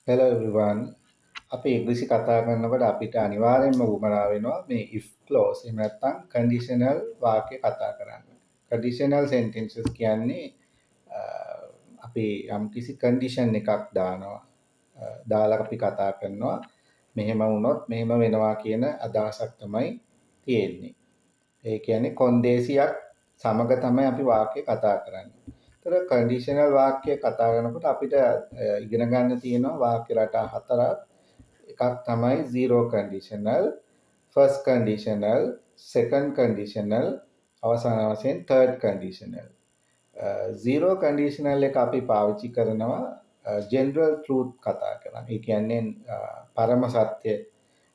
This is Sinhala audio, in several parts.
Hello everyone. අපි ඉංග්‍රීසි කතා කරනකොට අපිට අනිවාර්යෙන්ම උවමනා වෙනවා මේ if clause එහෙම නැත්නම් conditional වාක්‍ය කතා කරන්න. conditional sentences කියන්නේ අපි යම්කිසි condition එකක් දානවා. දාලා අපි කතා කරනවා මෙහෙම වුණොත් මෙහෙම වෙනවා කියන අදහසක් තමයි තියෙන්නේ. ඒ කියන්නේ කොන්දේසියක් සමග තමයි අපි වාක්‍ය කතා කරන්නේ. ඒතර කන්ඩිෂනල් වාක්‍ය කතා කරනකොට අපිට ඉගෙන ගන්න තියෙනවා වාක්‍ය රටා හතරක්. එකක් තමයි zero conditional, first conditional, second conditional, අවසාන වශයෙන් third conditional. zero conditional එක අපි පාවිච්චි කරනවා general truth කතා කරන්න. ඒ කියන්නේ පරම සත්‍ය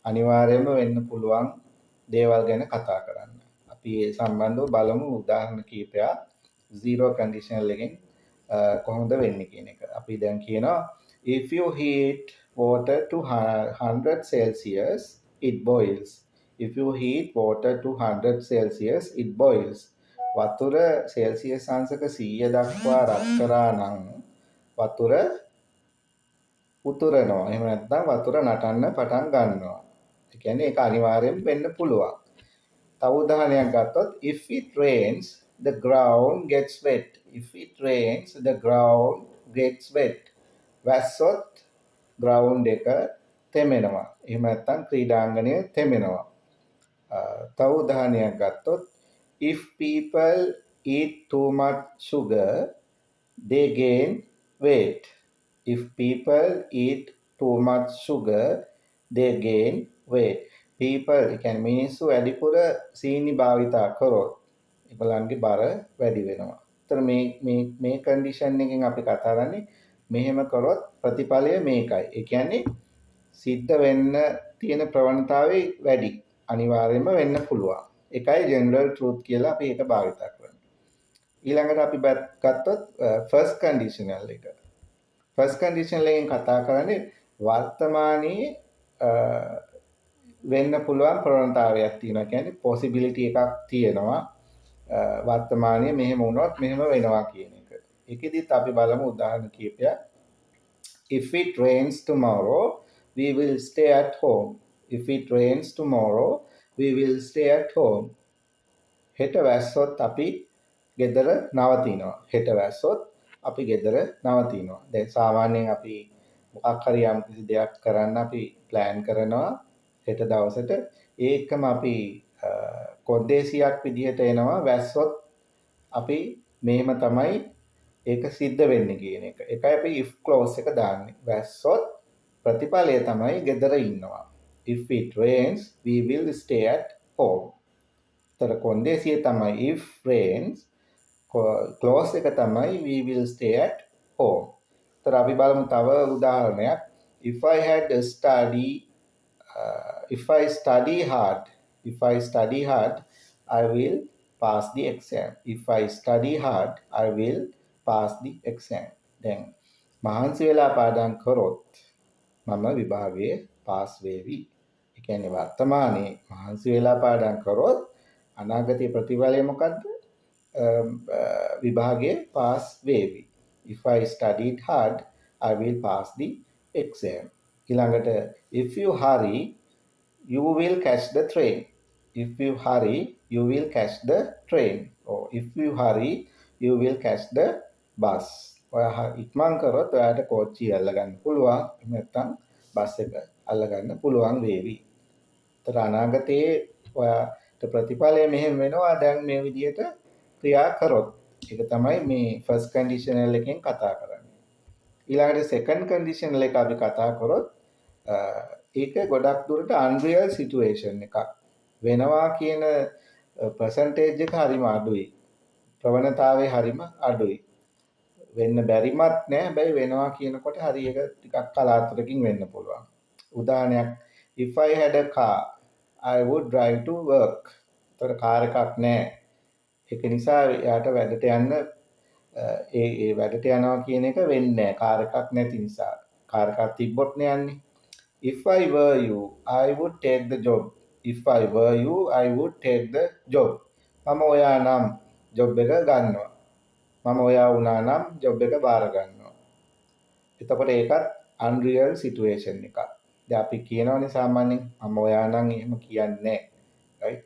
අනිවාර්යයෙන්ම වෙන්න පුළුවන් දේවල් ගැන කතා කරන්න. අපි ඒ සම්බන්ධව බලමු උදාහරණ කීපයක් zero conditional එකෙන් කොහොමද වෙන්නේ කියන එක. අපි දැන් කියනවා if you heat water to 100 Celsius it boils. If you heat water to 100 Celsius it boils. වතුර සෙල්සියස් අංශක 100 දක්වා රත් කරා නම් වතුර උතුරනවා. එහෙම නැත්නම් වතුර නටන්න පටන් ගන්නවා. ඒ කියන්නේ ඒක අනිවාර්යෙන් වෙන්න පුළුවන්. තව උදාහරණයක් ගත්තොත් if it rains the ground gets wet. If it rains the ground gets wet. වැස්සොත් ground එක තෙමෙනවා. එහෙම නැත්නම් ක්‍රීඩාංගණය තෙමෙනවා. තව උදාහරණයක් ගත්තොත් if people eat too much sugar they gain weight. If people eat too much sugar they gain weight. people කියන්නේ මිනිස්සු වැඩිපුර සීනි භාවිතා කරොත් ඒගොල්ලන්ගේ බර වැඩි වෙනවා. ඒතර මේ කන්ඩිෂන් එකෙන් අපි කතා කරන්නේ මෙහෙම කරොත් ප්‍රතිඵලය මේකයි. ඒ කියන්නේ සිද්ධ වෙන්න තියෙන ප්‍රවණතාවය වැඩි. අනිවාර්යයෙන්ම වෙන්න පුළුවන්. ඒකයි general truth කියලා අපි ඒක භාවිතා කරන්නේ. ඊළඟට අපි ගත්තොත් first conditional එක. first conditional එකෙන් කතා කරන්නේ වර්තමානයේ වෙන්න පුළුවන් ප්‍රවණතාවයක් තියෙනවා. කියන්නේ possibility එකක් තියෙනවා. වර්තමානයේ මෙහෙම වුණොත් මෙහෙම වෙනවා කියන එක. ඒකෙදිත් අපි බලමු උදාහරණ කීපයක්. If it rains tomorrow we will stay at home. If it rains tomorrow we will stay at home. හෙට වැස්සොත් අපි ගෙදර නවතිනවා. හෙට වැස්සොත් අපි ගෙදර නවතිනවා. දැන් සාමාන්‍යයෙන් අපි මොකක් හරි යම් කිසි දෙයක් කරන්න අපි plan කරනවා හෙට දවසට. ඒකම අපි කොන්දේසියක් විදිහට එනවා වැස්සොත් අපි මෙහෙම තමයි ඒක සිද්ධ වෙන්නේ කියන එක. ඒකයි අපි if clause එක දාන්නේ. වැස්සොත් ප්‍රතිඵලය තමයි ගෙදර ඉන්නවා. If it rains we will stay at home. තර කොන්දේසිය තමයි if rains, clause එක තමයි we will stay at home. තර අපි බලමු තව උදාහරණයක්. If I study hard I will pass the exam. If I study hard I will pass the exam. දැන් මහන්සි වෙලා පාඩම් කරොත් මම විභාගයේ පාස් වේවි. ඒ කියන්නේ වර්තමානයේ මහන්සි වෙලා පාඩම් කරොත් අනාගතයේ ප්‍රතිඵලය මොකද්ද? විභාගයේ පාස් වේවි. If I studied hard I will pass the exam. ඊළඟට if you hurry you will catch the train. If you hurry you will catch the train. Or if you hurry you will catch the bus. ඔයා ඉක්මන් කරොත් ඔයාට කෝච්චිය අල්ලගන්න පුළුවන්. එහෙම නැත්නම් බස් එක අල්ලගන්න පුළුවන් වේවි. ඒතර අනාගතයේ ඔයාට ප්‍රතිඵලය මෙහෙම වෙනවා දැන් මේ විදිහට ක්‍රියා කරොත්. ඒක තමයි මේ first conditional එකෙන් කතා කරන්නේ. ඊළඟට second conditional එක අපි කතා කරොත් ඒක ගොඩක් දුරට unreal situation එකක්. වෙනවා කියන percentage එක හරිම අඩුයි. ප්‍රවණතාවය හරිම අඩුයි. වෙන්න බැරිමත් නෑ. හැබැයි වෙනවා කියනකොට හරි එක ටිකක් කලාතුරකින් වෙන්න පුළුවන්. උදාහරණයක් if I had a car I would drive to work. ඒතර කාර් එකක් නෑ. ඒක නිසා එයාට වැඩට යන්න ඒ වැඩට යනවා කියන එක වෙන්නේ නෑ. කාර් එකක් නැති නිසා. කාර් එකක් තිබ්බොත් නේ යන්නේ. If I were you I would take the job. If I were you I would take the job. මම ඔයා නම් ජොබ් එක ගන්නවා. මම ඔයා වුණා නම් ජොබ් එක බාර ගන්නවා. එතකොට ඒකත් unreal situation එකක්. දැන් අපි කියනවනේ සාමාන්‍යයෙන් මම ඔයා නම් එහෙම කියන්නේ right?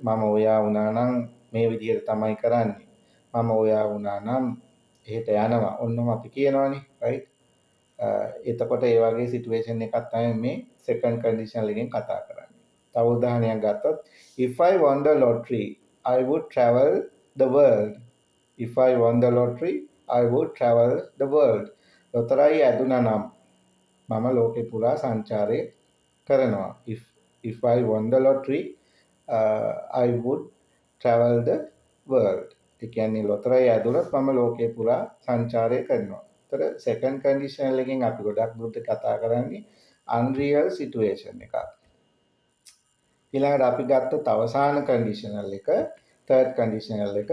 මම ඔයා වුණා නම් මේ විදිහට තමයි කරන්නේ. මම ඔයා වුණා නම් එහෙට යනවා. ඔන්නම අපි කියනවනේ right? එතකොට ඒ වගේ සිටුේෂන් එකක් තමයි මේ second conditional එකෙන් කතා කරන්නේ. තව උදාහරණයක් ගත්තොත් if I won the lottery I would travel the world. If I won the lottery I would travel the world. ලොතරැයි ඇදුනා නම් මම ලෝකේ පුරා සංචාරය කරනවා. If I won the lottery I would travel the world. ඒ කියන්නේ ලොතරැයි ඇදුනොත් මම ලෝකේ පුරා සංචාරය කරනවා. ඒතර second conditional එකෙන් අපි ගොඩක් දුරට කතා කරන්නේ unreal situation එකක්. ඊළඟට අපි ගත්තොත් අවසාන conditional එක third conditional එක.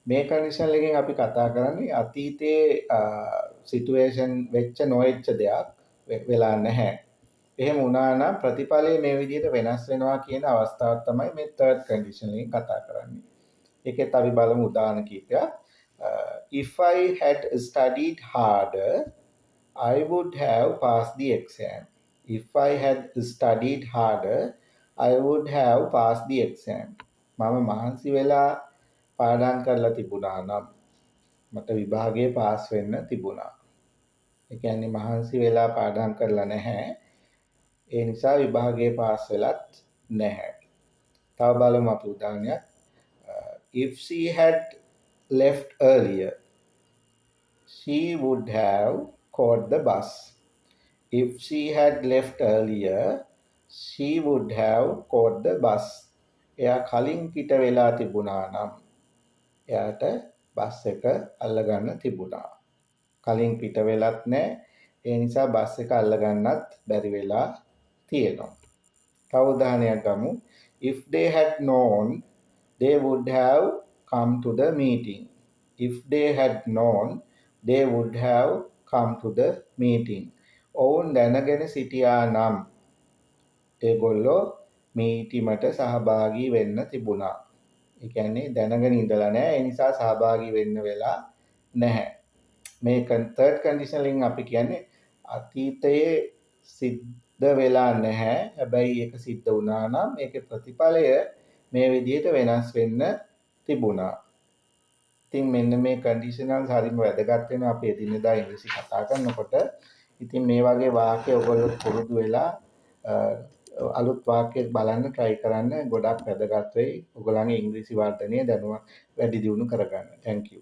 මේ conditional එකෙන් අපි කතා කරන්නේ අතීතයේ situation වෙච්ච නොවෙච්ච දෙයක් වෙලා නැහැ. එහෙම වුණා නම් ප්‍රතිඵලය මේ විදිහට වෙනස් වෙනවා කියන අවස්ථාව තමයි මේ third condition එකෙන් කතා කරන්නේ. ඒකෙත් අපි බලමු උදාහරණ කිහිපයක්. If I had studied harder I would have passed the exam. If I had studied harder I would have passed the exam. මම මහන්සි වෙලා පාඩම් කරලා තිබුණා නම් මට විභාගයේ පාස් වෙන්න තිබුණා. ඒ කියන්නේ මහන්සි වෙලා පාඩම් කරලා නැහැ. ඒ නිසා විභාගයේ පාස් වෙලත් නැහැ. තව බලමු අපි උදාහරණයක්. If she had left earlier she would have caught the bus. If she had left earlier she would have caught the bus. එයා කලින් පිට වෙලා තිබුණා නම් එයාට බස් එක අල්ලගන්න තිබුණා. කලින් පිට වෙලත් නැහැ. ඒ නිසා බස් එක අල්ලගන්නත් බැරි වෙලා තියෙනවා. තව උදාහරණයක් ගමු. If they had known they would have come to the meeting. If they had known they would have come to the meeting. ඔවුන් දැනගෙන සිටියා නම් ඒගොල්ලෝ මීටිමට සහභාගී වෙන්න තිබුණා. ඒ කියන්නේ දැනගෙන ඉඳලා නැහැ. ඒ නිසා සහභාගී වෙන්න වෙලා නැහැ. මේ third conditional එකෙන් අපි කියන්නේ අතීතයේ සිද්ධ වෙලා නැහැ. හැබැයි ඒක සිද්ධ වුණා නම් ඒකේ ප්‍රතිඵලය මේ විදිහට වෙනස් වෙන්න තිබුණා. ඉතින් මෙන්න මේ conditionals හරිම වැදගත් වෙනවා අපි එදිනෙදා ඉංග්‍රීසි කතා කරනකොට. ඉතින් මේ වගේ වාක්‍ය ඔයගොල්ලෝ පුරුදු වෙලා අලුත් වාක්‍යයක් බලන්න try කරන්න ගොඩක් වැදගත් වෙයි. ඔයගොල්ලන්ගේ ඉංග්‍රීසි වර්ධනය දැනුම වැඩි දියුණු කරගන්න. Thank you.